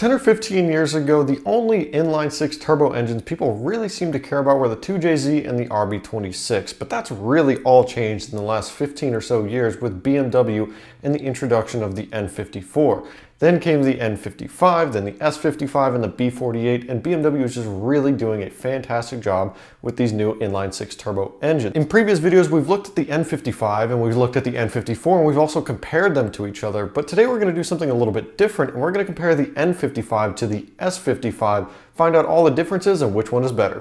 10 or 15 years ago, the only inline-six turbo engines people really seemed to care about were the 2JZ and the RB26, but that's really all changed in the last 15 or so years with BMW and the introduction of the N54. Then came the N55, then the S55 and the B48, and BMW is just really doing a fantastic job with these new inline-six turbo engines. In previous videos, we've looked at the N55 and we've looked at the N54, and we've also compared them to each other, but today we're going to do something a little bit different, and we're going to compare the N55 to the S55, find out all the differences and which one is better.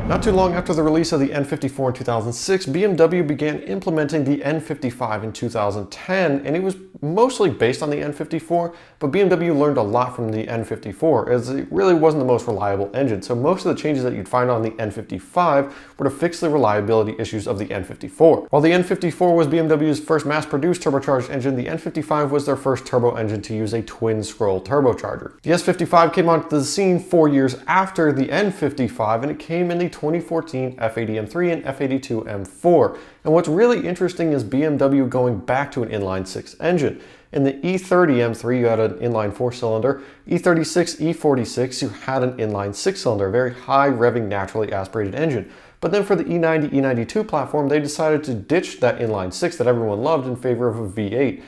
Not too long after the release of the N54 in 2006, BMW began implementing the N55 in 2010, and it was mostly based on the N54, but BMW learned a lot from the N54, as it really wasn't the most reliable engine, so most of the changes that you'd find on the N55 were to fix the reliability issues of the N54. While the N54 was BMW's first mass-produced turbocharged engine, the N55 was their first turbo engine to use a twin-scroll turbocharger. The S55 came onto the scene 4 years after the N55, and it came in the 2014 F80 M3 and F82 M4. And what's really interesting is BMW going back to an inline-six engine. In the E30 M3, you had an inline four-cylinder. E36, E46, you had an inline six-cylinder, a very high revving, naturally aspirated engine. But then for the E90, E92 platform, they decided to ditch that inline six that everyone loved in favor of a V8.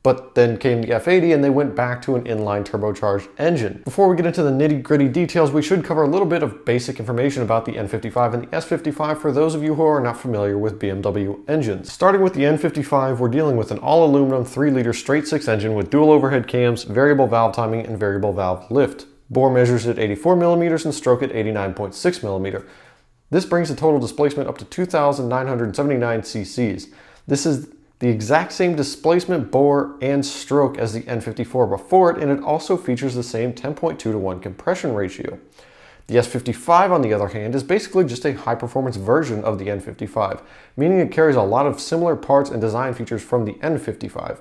But then came the F80 and they went back to an inline turbocharged engine. Before we get into the nitty-gritty details, we should cover a little bit of basic information about the N55 and the S55 for those of you who are not familiar with BMW engines. Starting with the N55, we're dealing with an all-aluminum 3-liter straight-six engine with dual overhead cams, variable valve timing, and variable valve lift. Bore measures at 84 millimeters and stroke at 89.6 millimeter. This brings the total displacement up to 2,979 cc's. This is the exact same displacement, bore, and stroke as the N54 before it, and it also features the same 10.2 to 1 compression ratio. The S55, on the other hand, is basically just a high-performance version of the N55, meaning it carries a lot of similar parts and design features from the N55.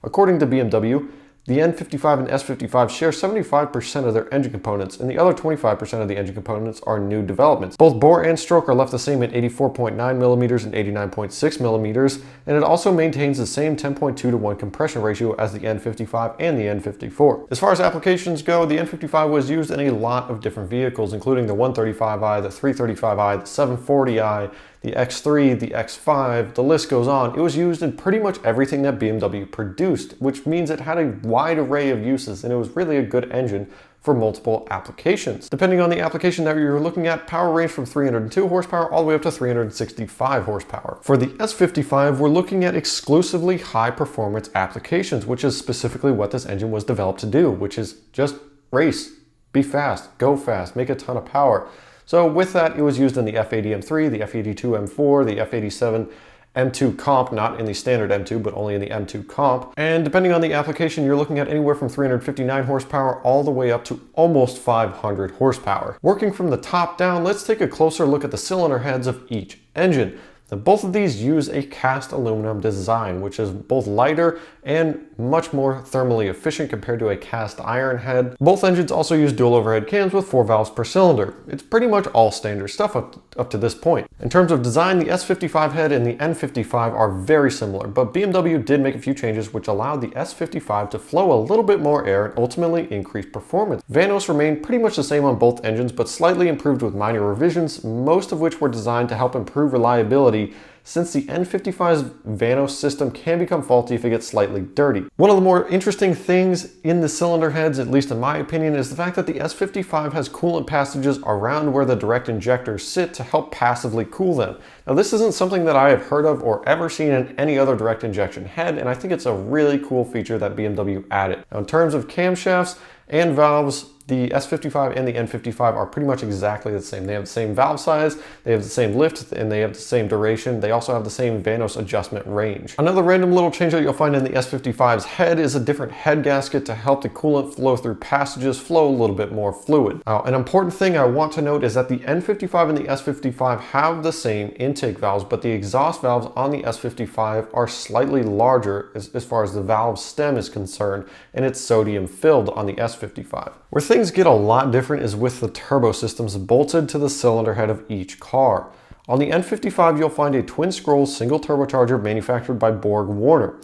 According to BMW, the N55 and S55 share 75% of their engine components, and the other 25% of the engine components are new developments. Both bore and stroke are left the same at 84.9 millimeters and 89.6 millimeters, and it also maintains the same 10.2 to 1 compression ratio as the N55 and the N54. As far as applications go, the N55 was used in a lot of different vehicles, including the 135i, the 335i, the 740i, the X3, the X5, the list goes on. It was used in pretty much everything that BMW produced, which means it had a wide array of uses, and it was really a good engine for multiple applications. Depending on the application that you're looking at, power range from 302 horsepower all the way up to 365 horsepower. For the S55, we're looking at exclusively high performance applications, which is specifically what this engine was developed to do, which is just race, be fast, go fast, make a ton of power. So with that, it was used in the F80 M3, the F82 M4, the F87 M2 Comp, not in the standard M2, but only in the M2 Comp. And depending on the application, you're looking at anywhere from 359 horsepower all the way up to almost 500 horsepower. Working from the top down, let's take a closer look at the cylinder heads of each engine. Now, both of these use a cast aluminum design, which is both lighter and much more thermally efficient compared to a cast iron head. Both engines also use dual overhead cams with 4 valves per cylinder. It's pretty much all standard stuff up to this point. In terms of design, the S55 head and the N55 are very similar, but BMW did make a few changes which allowed the S55 to flow a little bit more air and ultimately increase performance. Vanos remained pretty much the same on both engines, but slightly improved with minor revisions, most of which were designed to help improve reliability, since the N55's Vanos system can become faulty if it gets slightly dirty. One of the more interesting things in the cylinder heads, at least in my opinion, is the fact that the S55 has coolant passages around where the direct injectors sit to help passively cool them. Now, this isn't something that I have heard of or ever seen in any other direct injection head, and I think it's a really cool feature that BMW added. Now, in terms of camshafts and valves, the S55 and the N55 are pretty much exactly the same. They have the same valve size, they have the same lift, and they have the same duration. They also have the same Vanos adjustment range. Another random little change that you'll find in the S55's head is a different head gasket to help the coolant flow through passages flow a little bit more fluid. Now, an important thing I want to note is that the N55 and the S55 have the same intake valves, but the exhaust valves on the S55 are slightly larger as far as the valve stem is concerned, and it's sodium filled on the S55. Where things get a lot different is with the turbo systems bolted to the cylinder head of each car. On the N55, you'll find a twin-scroll single turbocharger manufactured by Borg Warner.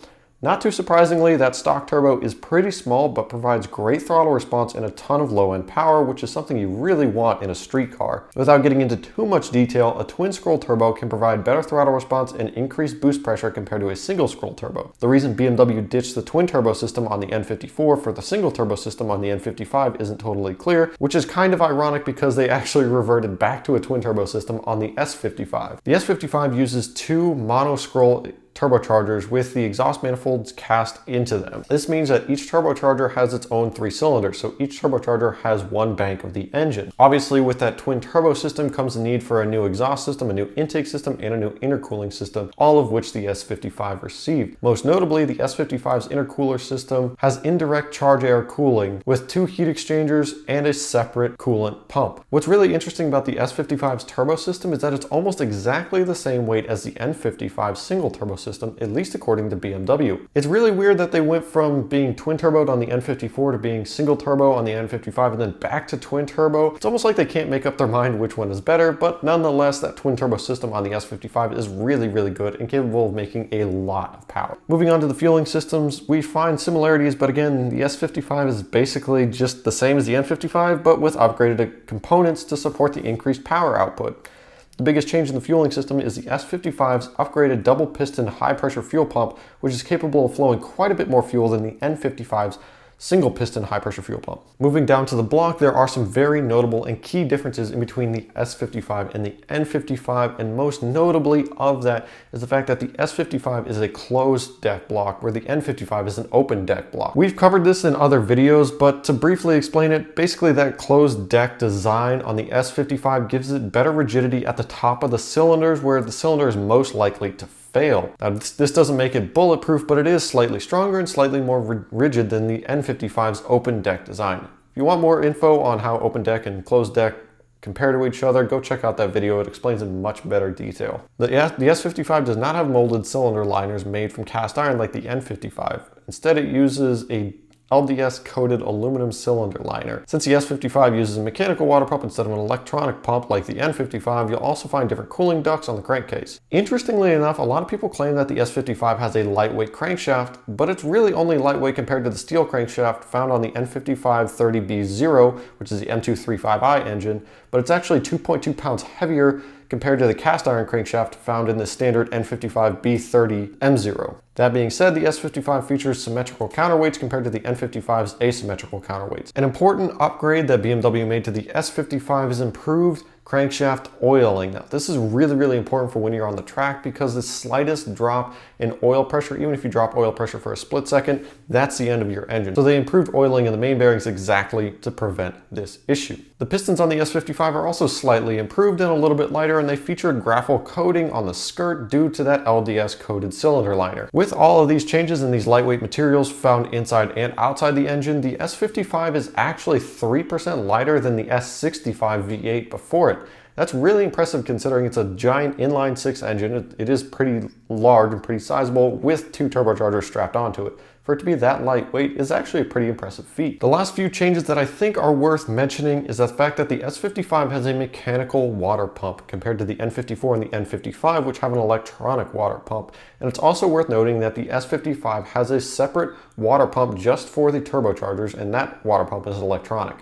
Not too surprisingly, that stock turbo is pretty small but provides great throttle response and a ton of low-end power, which is something you really want in a street car. Without getting into too much detail, a twin-scroll turbo can provide better throttle response and increased boost pressure compared to a single-scroll turbo. The reason BMW ditched the twin turbo system on the N54 for the single turbo system on the N55 isn't totally clear, which is kind of ironic because they actually reverted back to a twin turbo system on the S55. The S55 uses two mono-scroll turbochargers with the exhaust manifolds cast into them. This means that each turbocharger has its own 3 cylinders, so each turbocharger has one bank of the engine. Obviously, with that twin turbo system comes the need for a new exhaust system, a new intake system, and a new intercooling system, all of which the S55 received. Most notably, the S55's intercooler system has indirect charge air cooling with 2 heat exchangers and a separate coolant pump. What's really interesting about the S55's turbo system is that it's almost exactly the same weight as the N55 single turbo system, at least according to BMW. It's really weird that they went from being twin turboed on the N54 to being single turbo on the N55 and then back to twin turbo. It's almost like they can't make up their mind which one is better, but nonetheless, that twin turbo system on the S55 is really, really good and capable of making a lot of power. Moving on to the fueling systems, we find similarities, but again, the S55 is basically just the same as the N55, but with upgraded components to support the increased power output. The biggest change in the fueling system is the S55's upgraded double-piston high-pressure fuel pump, which is capable of flowing quite a bit more fuel than the N55's single-piston high-pressure fuel pump. Moving down to the block, there are some very notable and key differences in between the S55 and the N55, and most notably of that is the fact that the S55 is a closed deck block, where the N55 is an open deck block. We've covered this in other videos, but to briefly explain it, basically that closed deck design on the S55 gives it better rigidity at the top of the cylinders, where the cylinder is most likely to fail. Now, this doesn't make it bulletproof, but it is slightly stronger and slightly more rigid than the N55's open deck design. If you want more info on how open deck and closed deck compare to each other, go check out that video. It explains in much better detail. The S55 does not have molded cylinder liners made from cast iron like the N55. Instead, it uses a LDS-coated aluminum cylinder liner. Since the S55 uses a mechanical water pump instead of an electronic pump like the N55, you'll also find different cooling ducts on the crankcase. Interestingly enough, a lot of people claim that the S55 has a lightweight crankshaft, but it's really only lightweight compared to the steel crankshaft found on the N55 30B0, which is the M235i engine, but it's actually 2.2 pounds heavier compared to the cast iron crankshaft found in the standard N55 B30 M0. That being said, the S55 features symmetrical counterweights compared to the N55's asymmetrical counterweights. An important upgrade that BMW made to the S55 is improved crankshaft oiling. Now, this is really, really important for when you're on the track because the slightest drop in oil pressure, even if you drop oil pressure for a split second, that's the end of your engine. So they improved oiling in the main bearings exactly to prevent this issue. The pistons on the S55 are also slightly improved and a little bit lighter, and they featured graphite coating on the skirt due to that LDS coated cylinder liner. With all of these changes in these lightweight materials found inside and outside the engine, the S55 is actually 3% lighter than the S65 V8 before it. That's really impressive considering it's a giant inline-six engine. It is pretty large and pretty sizable with 2 turbochargers strapped onto it. For it to be that lightweight is actually a pretty impressive feat. The last few changes that I think are worth mentioning is the fact that the S55 has a mechanical water pump compared to the N54 and the N55, which have an electronic water pump. And it's also worth noting that the S55 has a separate water pump just for the turbochargers, and that water pump is electronic.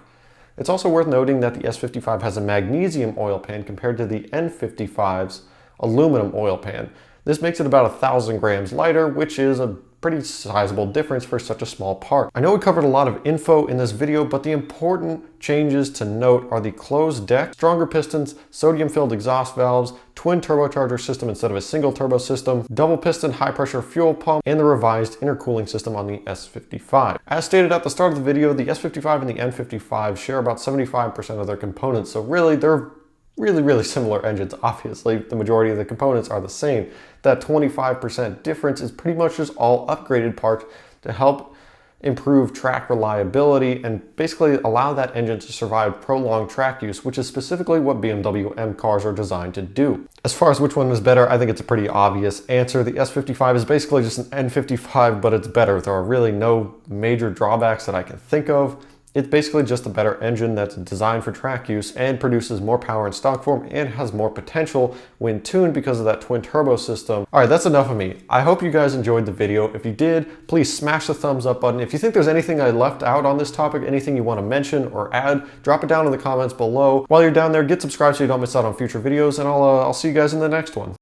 It's also worth noting that the S55 has a magnesium oil pan compared to the N55's aluminum oil pan. This makes it about 1,000 grams lighter, which is a pretty sizable difference for such a small part. I know we covered a lot of info in this video, but the important changes to note are the closed deck, stronger pistons, sodium-filled exhaust valves, twin turbocharger system instead of a single turbo system, double piston high pressure fuel pump, and the revised intercooling system on the S55. As stated at the start of the video, the S55 and the N55 share about 75% of their components, so really they're really similar engines. Obviously, the majority of the components are the same. That 25% difference is pretty much just all upgraded parts to help improve track reliability and basically allow that engine to survive prolonged track use, which is specifically what BMW M cars are designed to do. As far as which one is better, I think it's a pretty obvious answer. The S55 is basically just an N55, but it's better. There are really no major drawbacks that I can think of. It's basically just a better engine that's designed for track use and produces more power in stock form and has more potential when tuned because of that twin turbo system. All right, that's enough of me. I hope you guys enjoyed the video. If you did, please smash the thumbs up button. If you think there's anything I left out on this topic, anything you want to mention or add, drop it down in the comments below. While you're down there, get subscribed so you don't miss out on future videos, and I'll see you guys in the next one.